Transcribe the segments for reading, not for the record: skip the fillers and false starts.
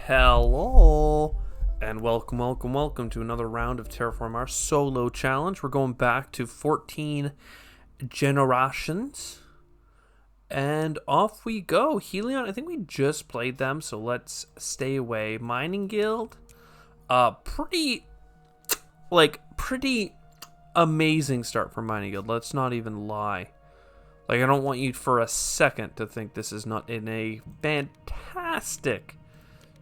Hello, and welcome to another round of Terraform Mars solo challenge. We're going back to 14 generations, and off we go. Helion, I think we just played them, so let's stay away. Mining Guild, pretty amazing start for Mining Guild. Let's not even lie. Like, I don't want you for a second to think this is not in a fantastic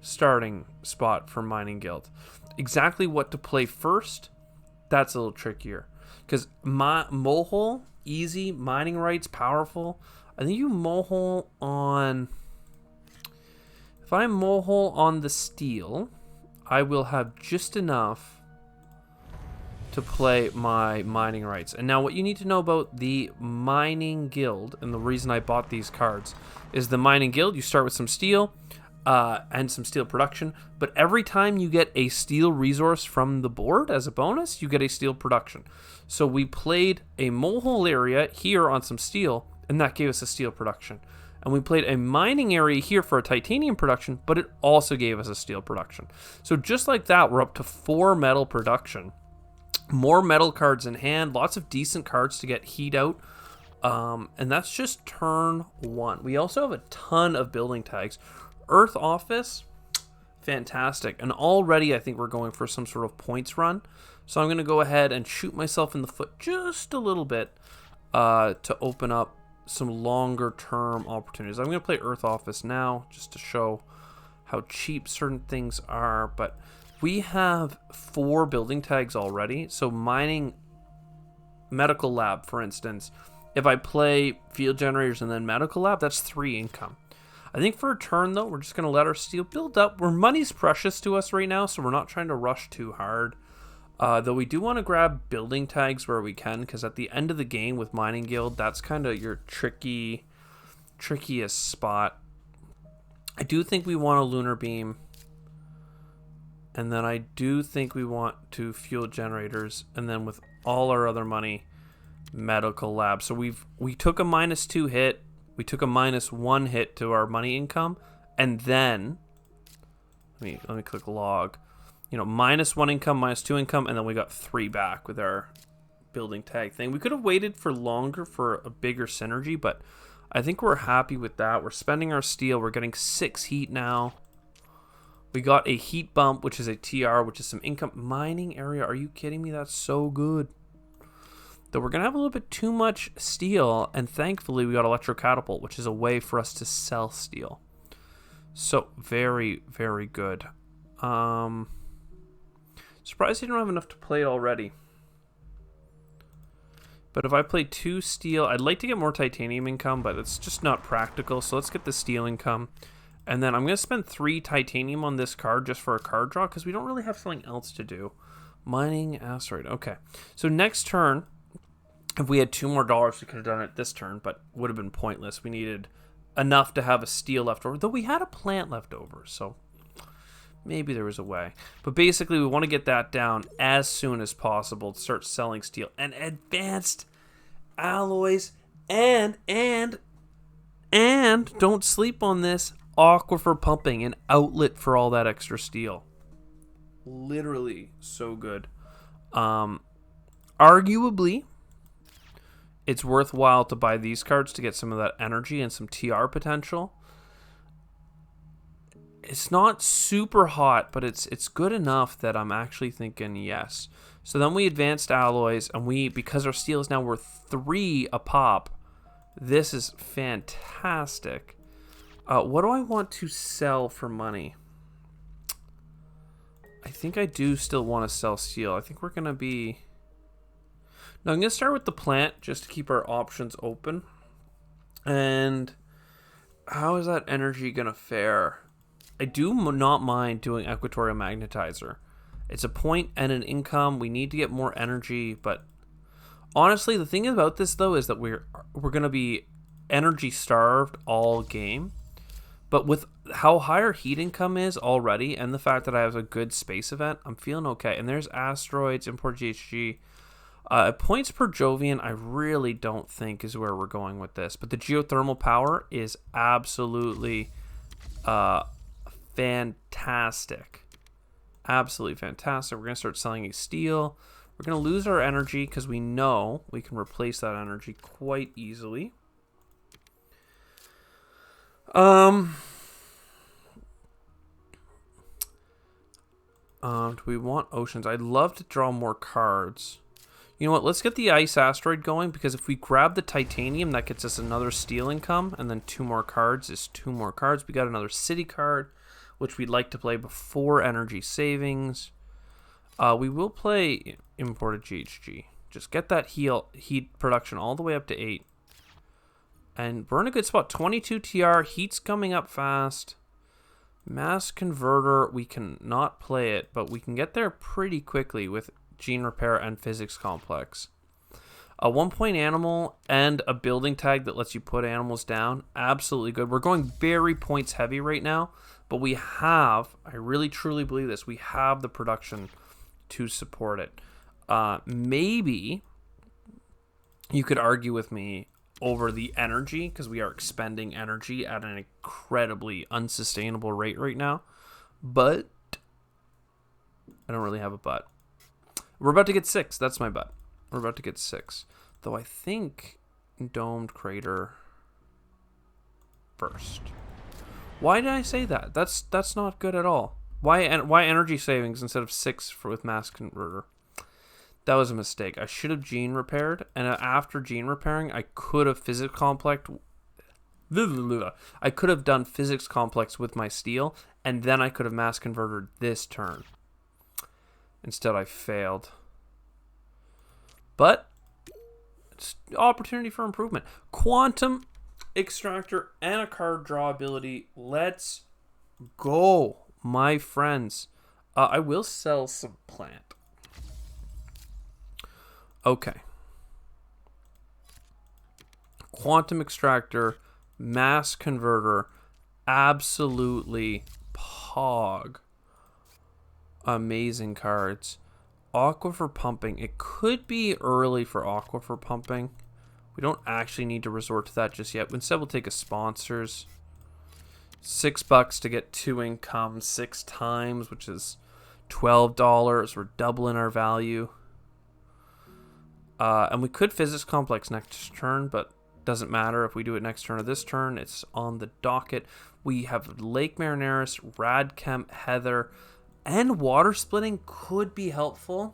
starting spot for Mining Guild. Exactly what to play first, that's a little trickier. Because Mohole, easy. Mining rights, powerful. I think you Mohole on... If I Mohole on the steel, I will have just enough to play my mining rights. And now what you need to know about the Mining Guild, and the reason I bought these cards, is the Mining Guild, you start with some steel and some steel production, but every time you get a steel resource from the board as a bonus, you get a steel production. So we played a Mohole area here on some steel, and that gave us a steel production. And we played a mining area here for a titanium production, but it also gave us a steel production. So just like that, we're up to 4 metal production. More metal cards in hand, lots of decent cards to get heat out, and that's just turn 1. We also have a ton of building tags. Earth Office, fantastic, and already I think we're going for some sort of points run, so I'm going to go ahead and shoot myself in the foot just a little bit to open up some longer term opportunities. I'm going to play Earth Office now just to show how cheap certain things are, but we have 4 building tags already. So mining medical lab, for instance, if I play field generators and then medical lab, that's 3 income. I think for a turn, though, we're just going to let our steel build up. Money's precious to us right now, so we're not trying to rush too hard. Though we do want to grab building tags where we can, because at the end of the game with Mining Guild, that's kind of your trickiest spot. I do think we want a lunar beam. And then I do think we want to fuel generators, and then with all our other money, medical lab. So we took a -2 hit, we took a -1 hit to our money income, and then let me click log. You know, -1 income, -2 income, and then we got 3 back with our building tag thing. We could have waited for longer for a bigger synergy, but I think we're happy with that. We're spending our steel. We're getting 6 heat now. We got a heat bump, which is a TR, which is some income. Mining area, are you kidding me? That's so good. Though we're going to have a little bit too much steel, and thankfully we got electro catapult, which is a way for us to sell steel. So, very, very good. Surprised you don't have enough to play already. But if I play 2 steel, I'd like to get more titanium income, but it's just not practical. So let's get the steel income. And then I'm going to spend 3 titanium on this card just for a card draw, because we don't really have something else to do. Mining asteroid. Okay. So next turn, if we had $2 more, we could have done it this turn, but would have been pointless. We needed enough to have a steel left over, though we had a plant left over, so maybe there was a way. But basically, we want to get that down as soon as possible to start selling steel. And advanced alloys, and don't sleep on this, aquifer pumping, an outlet for all that extra steel. Literally so good. Arguably, it's worthwhile to buy these cards to get some of that energy and some TR potential. It's not super hot, but it's good enough that I'm actually thinking yes. So then we advanced alloys, and because our steel is now worth 3 a pop, this is fantastic. What do I want to sell for money? I think I do still want to sell steel. I think we're going to be... No, I'm going to start with the plant just to keep our options open. And how is that energy going to fare? I do not mind doing Equatorial Magnetizer. It's a point and an income. We need to get more energy, but honestly, the thing about this, though, is that we're going to be energy starved all game. But with how high our heat income is already, and the fact that I have a good space event, I'm feeling okay. And there's asteroids, import GHG. Points per Jovian, I really don't think is where we're going with this. But the geothermal power is absolutely fantastic. Absolutely fantastic. We're going to start selling a steel. We're going to lose our energy because we know we can replace that energy quite easily. Do we want oceans? I'd love to draw more cards. You know what? Let's get the ice asteroid going, because if we grab the titanium, that gets us another steel income, and then 2 more cards is 2 more cards. We got another city card, which we'd like to play before energy savings. We will play imported GHG. Just get that heat production all the way up to 8. And we're in a good spot. 22 TR, heat's coming up fast. Mass converter, we can not play it, but we can get there pretty quickly with gene repair and physics complex. A 1-point animal and a building tag that lets you put animals down, absolutely good. We're going very points heavy right now, but we have, I really truly believe this, we have the production to support it. Maybe you could argue with me over the energy, because we are expending energy at an incredibly unsustainable rate right now. But I don't really have a but. We're about to get 6. That's my bet. We're about to get 6. Though I think domed crater first. Why did I say that? That's not good at all. Why energy savings instead of 6 with mass converter? That was a mistake. I should have gene repaired, and after gene repairing, I could have physics complex. I could have done physics complex with my steel, and then I could have mass converted this turn. Instead, I failed. But it's opportunity for improvement. Quantum extractor and a card draw ability. Let's go, my friends. I will sell some plant. Okay. Quantum extractor, mass converter, absolutely pog. Amazing cards. Aquifer pumping. It could be early for aquifer pumping. We don't actually need to resort to that just yet. Instead, we'll take a sponsors. $6 to get 2 income 6 times, which is $12. We're doubling our value. And we could physics complex next turn, but doesn't matter if we do it next turn or this turn. It's on the docket. We have Lake Marineris, Radchem, Heather, and water splitting could be helpful.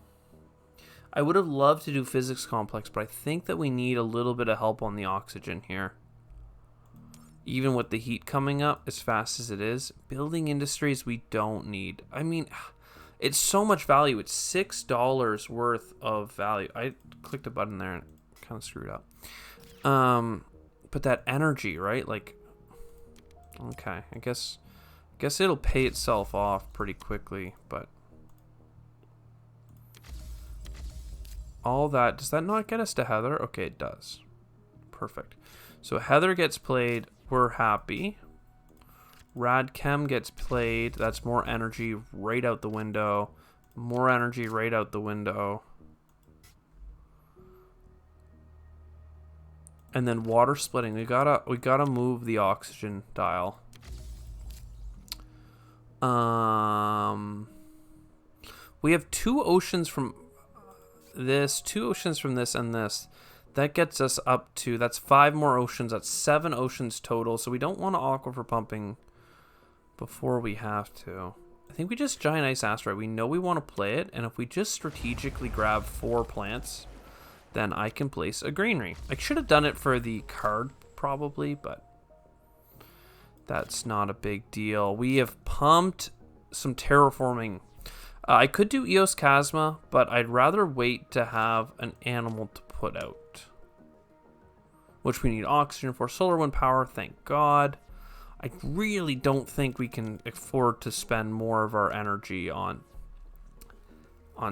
I would have loved to do physics complex, but I think that we need a little bit of help on the oxygen here. Even with the heat coming up as fast as it is, building industries we don't need. I mean, it's so much value. It's $6 worth of value. I clicked a button there and kind of screwed up. But that energy, right? Like, okay, I guess it'll pay itself off pretty quickly, but all that, does that not get us to Heather? Okay, it does. Perfect. So Heather gets played, we're happy. Radchem gets played, that's more energy right out the window. More energy right out the window. And then water splitting, we gotta move the oxygen dial. We have 2 oceans from this, 2 oceans from this and this. That gets us up to, that's 5 more oceans, that's 7 oceans total. So we don't want to aquifer pumping before we have to. I think we just giant ice asteroid. We know we want to play it, and if we just strategically grab 4 plants, then I can place a greenery. I should have done it for the card probably, but that's not a big deal. We have pumped some terraforming. I could do Eos Chasma, but I'd rather wait to have an animal to put out, which we need oxygen for. Solar wind power, thank God. I really don't think we can afford to spend more of our energy on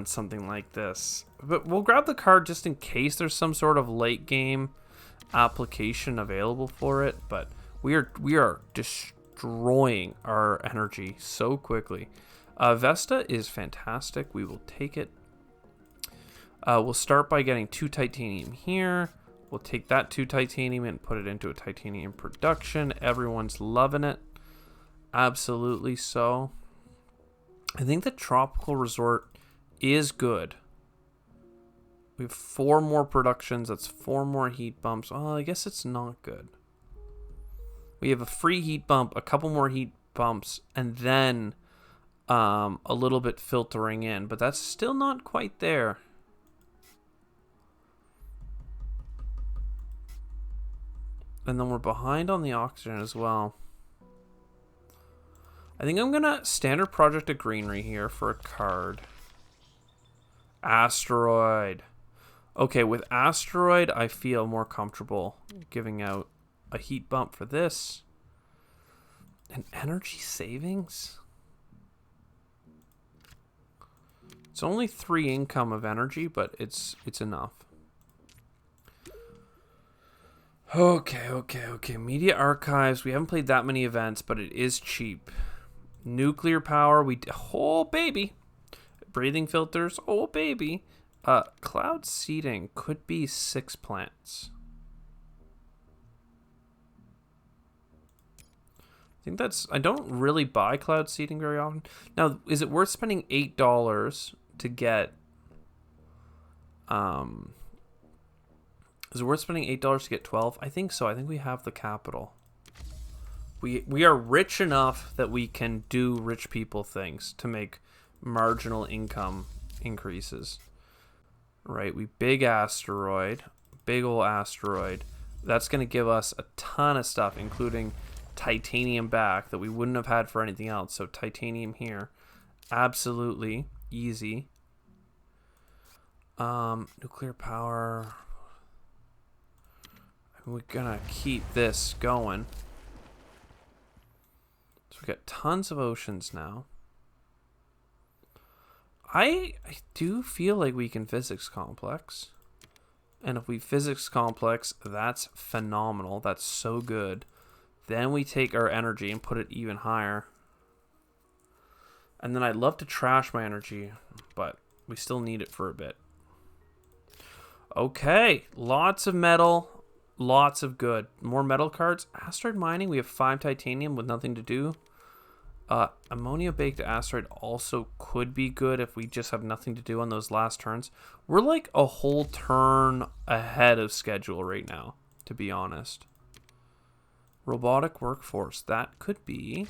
something like this. But we'll grab the card just in case there's some sort of late game application available for it. But we are destroying our energy so quickly. Vesta is fantastic. We will take it. We'll start by getting 2 titanium here. We'll take that 2 titanium and put it into a titanium production. Everyone's loving it. Absolutely so. I think the tropical resort is good. We have 4 more productions. That's 4 more heat bumps. Oh, I guess it's not good. We have a free heat bump, a couple more heat bumps, and then a little bit filtering in. But that's still not quite there. And then we're behind on the oxygen as well. I think I'm going to standard project a greenery here for a card. Asteroid. Okay, with Asteroid, I feel more comfortable giving out a heat bump for this. And energy savings? It's only 3 income of energy, but it's enough. Okay. Media archives. We haven't played that many events, but it is cheap. Nuclear power. Oh, baby. Breathing filters. Oh, baby. Cloud seeding could be 6 plants. I think that's... I don't really buy cloud seeding very often. Now, is it worth spending $8 to get... Is it worth spending $8 to get 12? I think so. I think we have the capital. We are rich enough that we can do rich people things to make marginal income increases. Right, we big asteroid. Big ol' asteroid. That's going to give us a ton of stuff, including titanium back that we wouldn't have had for anything else. So titanium here. Absolutely easy. Nuclear power... We're gonna keep this going. So we got tons of oceans now. I do feel like we can physics complex. And if we physics complex, that's phenomenal. That's so good. Then we take our energy and put it even higher. And then I'd love to trash my energy, but we still need it for a bit. Okay, lots of metal. Lots of good. More metal cards. Asteroid mining. We have 5 titanium with nothing to do. Ammonia baked asteroid also could be good if we just have nothing to do on those last turns. We're like a whole turn ahead of schedule right now, to be honest. Robotic workforce. That could be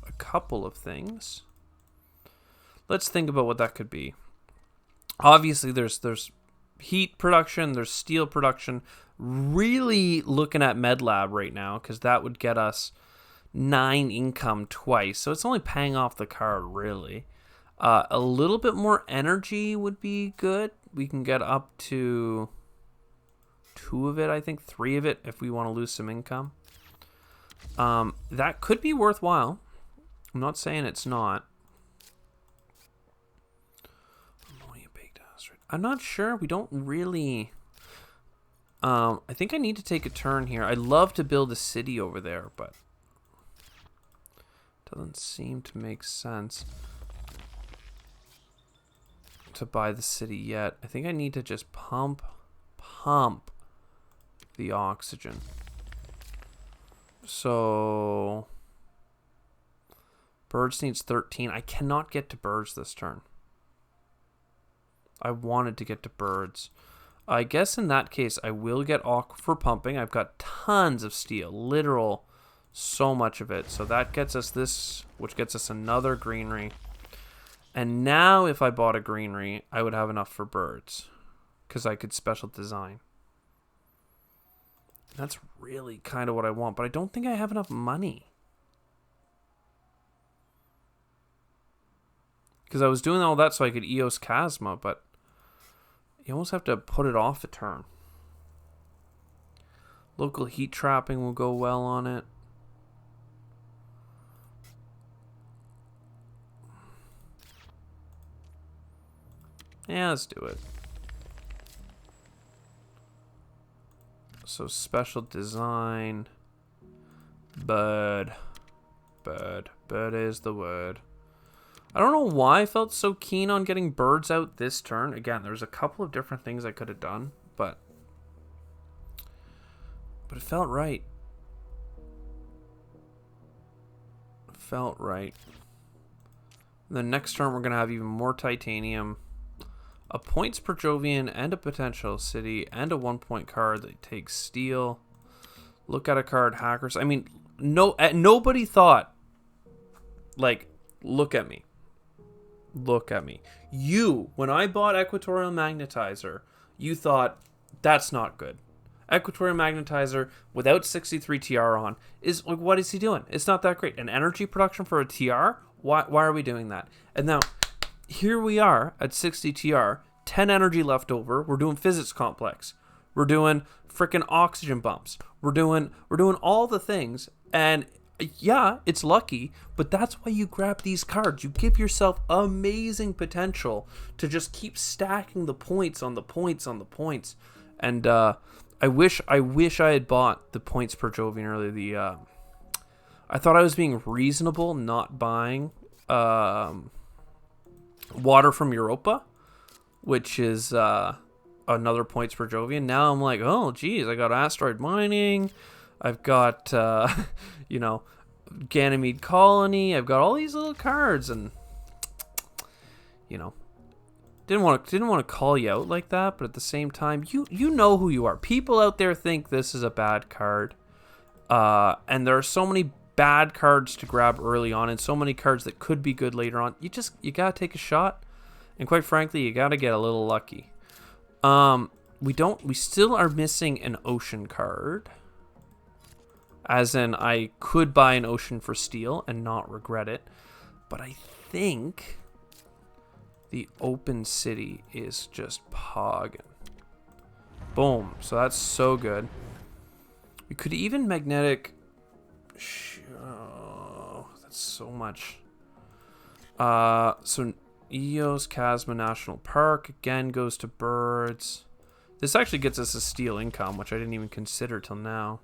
a couple of things. Let's think about what that could be. Obviously, there's heat production. There's steel production. Really looking at MedLab right now because that would get us 9 income twice. So it's only paying off the card, really. A little bit more energy would be good. We can get up to 2 of it, I think. 3 of it if we want to lose some income. That could be worthwhile. I'm not saying it's not. I'm not sure. We don't really... I think I need to take a turn here. I'd love to build a city over there, but it doesn't seem to make sense to buy the city yet. I think I need to just pump the oxygen. So birds needs 13. I cannot get to birds this turn. I wanted to get to birds. I guess in that case, I will get Aqua for pumping. I've got tons of steel. Literal, so much of it. So that gets us this, which gets us another greenery. And now if I bought a greenery, I would have enough for birds. Because I could special design. That's really kind of what I want. But I don't think I have enough money. Because I was doing all that so I could EOS Chasma, but... You almost have to put it off a turn. Local heat trapping will go well on it. Yeah, let's do it. So special design. Bird is the word. I don't know why I felt so keen on getting birds out this turn. Again, there's a couple of different things I could have done, but it felt right. It Felt right. The next turn, we're going to have even more titanium, a points per Jovian, and a potential city, and a 1-point card that takes steel. Look at a card, hackers. I mean, nobody thought, like, look at me. Look at me. You, when I bought Equatorial Magnetizer, you thought, that's not good. Equatorial Magnetizer without 63 TR on is, like, what is he doing? It's not that great. An energy production for a TR? Why are we doing that? And now, here we are at 60 TR, 10 energy left over. We're doing physics complex. We're doing freaking oxygen bumps. We're doing all the things. And yeah, it's lucky, but that's why you grab these cards. You give yourself amazing potential to just keep stacking the points on the points on the points. And I wish I had bought the points per Jovian earlier. I thought I was being reasonable not buying Water from Europa, which is another points per Jovian. Now I'm like, oh geez, I got Asteroid Mining, I've got Ganymede Colony, I've got all these little cards, and didn't want to call you out like that, but at the same time, you know who you are. People out there think this is a bad card, and there are so many bad cards to grab early on, and so many cards that could be good later on. You gotta take a shot, and quite frankly, you gotta get a little lucky. We still are missing an ocean card, as in I could buy an ocean for steel and not regret it, but I think the open city is just pogging. Boom. So that's so good. We could even magnetic. Oh, that's so much. So Eos Chasma National Park again goes to birds. This actually gets us a steel income, which I didn't even consider till now.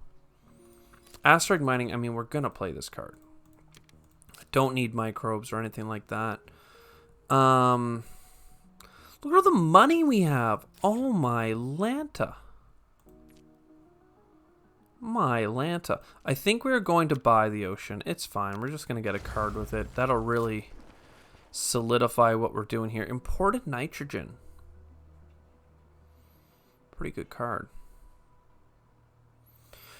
Asteroid Mining. I mean, we're gonna play this card. I don't need microbes or anything like that. Look at all the money we have. Oh, my Lanta. My Lanta. I think we're going to buy the ocean. It's fine. We're just going to get a card with it. That'll really solidify what we're doing here. Imported nitrogen. Pretty good card.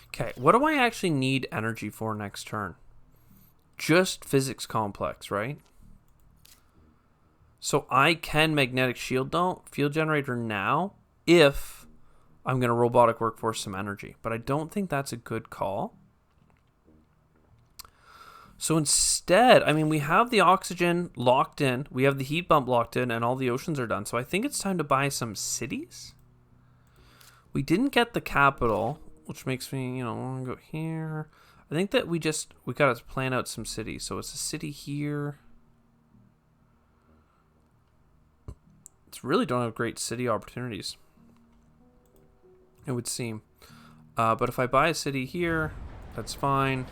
Okay, what do I actually need energy for next turn? Just physics complex, right? So I can magnetic shield field generator now if I'm going to robotic workforce some energy. But I don't think that's a good call. So instead, I mean, we have the oxygen locked in. We have the heat bump locked in, and all the oceans are done. So I think it's time to buy some cities. We didn't get the capital, which makes me, want to go here. I think that we got to plan out some cities. So it's a city here. Really don't have great city opportunities, it would seem. But if I buy a city here, that's fine.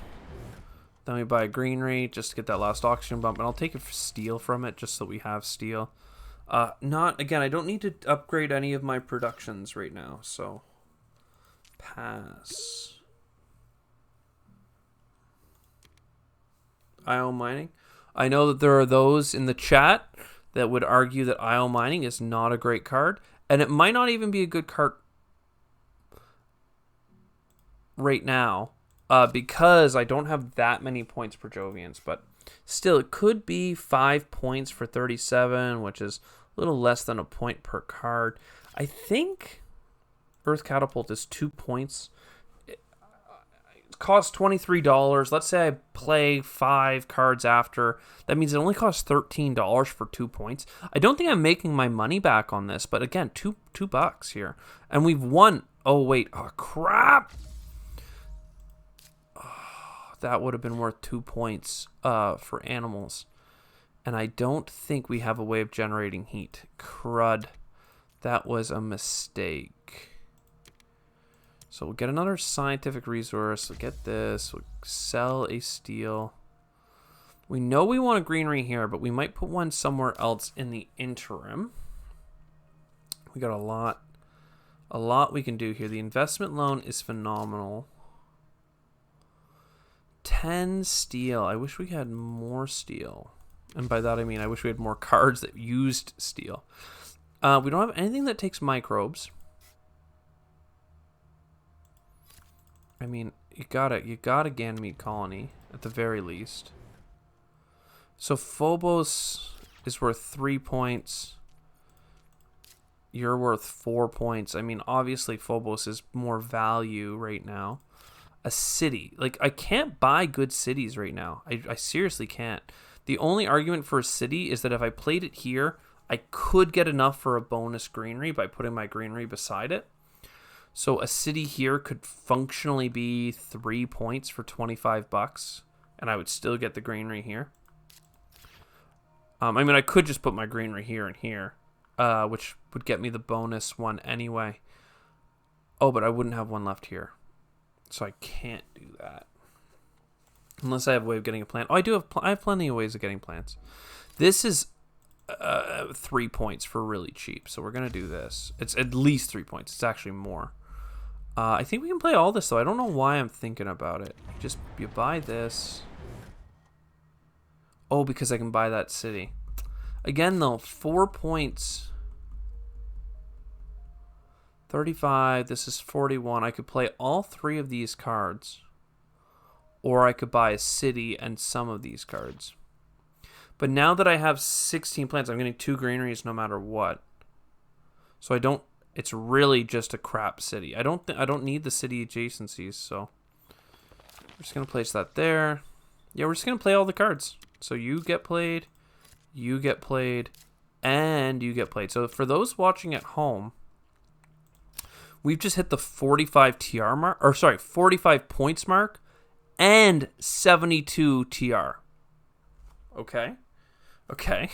Then we buy a greenery just to get that last oxygen bump, and I'll take steel from it just so we have steel. I don't need to upgrade any of my productions right now, so pass. IO mining. I know that there are those in the chat that would argue that IO mining is not a great card, and it might not even be a good card right now, because I don't have that many points per Jovians, but still, it could be 5 points for 37, which is a little less than a point per card. I think Earth Catapult is 2 points. Costs $23. Let's say I play 5 cards after. That means it only costs $13 for 2 points. I don't think I'm making my money back on this, but again, two bucks here. And we've won. Oh, wait. Oh, crap. Oh, that would have been worth 2 points for animals. And I don't think we have a way of generating heat. Crud. That was a mistake. So we'll get another scientific resource. We'll get this. We'll sell a steel. We know we want a greenery here, but we might put one somewhere else in the interim. We got a lot we can do here. The investment loan is phenomenal. 10 steel. I wish we had more steel. And by that I mean I wish we had more cards that used steel. We don't have anything that takes microbes. I mean, you got a Ganymede colony at the very least. So Phobos is worth 3 points. You're worth 4 points. I mean, obviously Phobos is more value right now. A city. Like, I can't buy good cities right now. I seriously can't. The only argument for a city is that if I played it here, I could get enough for a bonus greenery by putting my greenery beside it. So a city here could functionally be 3 points for 25 bucks, and I would still get the greenery here. I mean, I could just put my greenery here and here, which would get me the bonus one anyway. Oh, but I wouldn't have one left here. So I can't do that. Unless I have a way of getting a plant. Oh, I do have. I have plenty of ways of getting plants. This is 3 points for really cheap. So we're going to do this. It's at least 3 points. It's actually more. I think we can play all this, though. I don't know why I'm thinking about it. Just, you buy this. Oh, because I can buy that city. Again, though, 4 points. 35. This is 41. I could play all 3 of these cards. Or I could buy a city and some of these cards. But now that I have 16 plants, I'm getting 2 greeneries no matter what. So I don't... It's really just a crap city. I don't need the city adjacencies, so... We're just going to place that there. Yeah, we're just going to play all the cards. So you get played, and you get played. So for those watching at home... We've just hit the 45 TR mark, or sorry, 45 points mark, and 72 TR. Okay? Okay.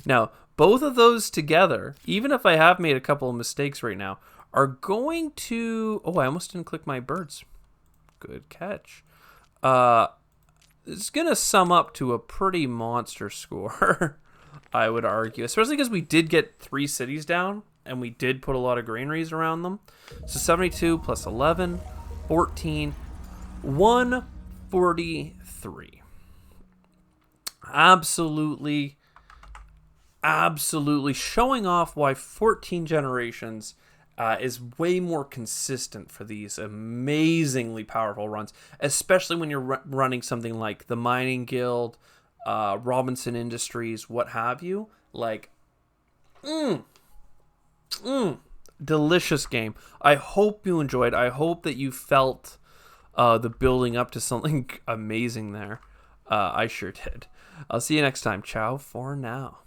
Now, both of those together, even if I have made a couple of mistakes right now, are going to... Oh, I almost didn't click my birds. Good catch. It's going to sum up to a pretty monster score, I would argue. Especially because we did get 3 cities down, and we did put a lot of greeneries around them. So 72 plus 11, 14, 143. Absolutely showing off why 14 Generations is way more consistent for these amazingly powerful runs, especially when you're running something like the Mining Guild, Robinson Industries, what have you. Like, delicious game. I hope you enjoyed. I hope that you felt the building up to something amazing there. I sure did. I'll see you next time. Ciao for now.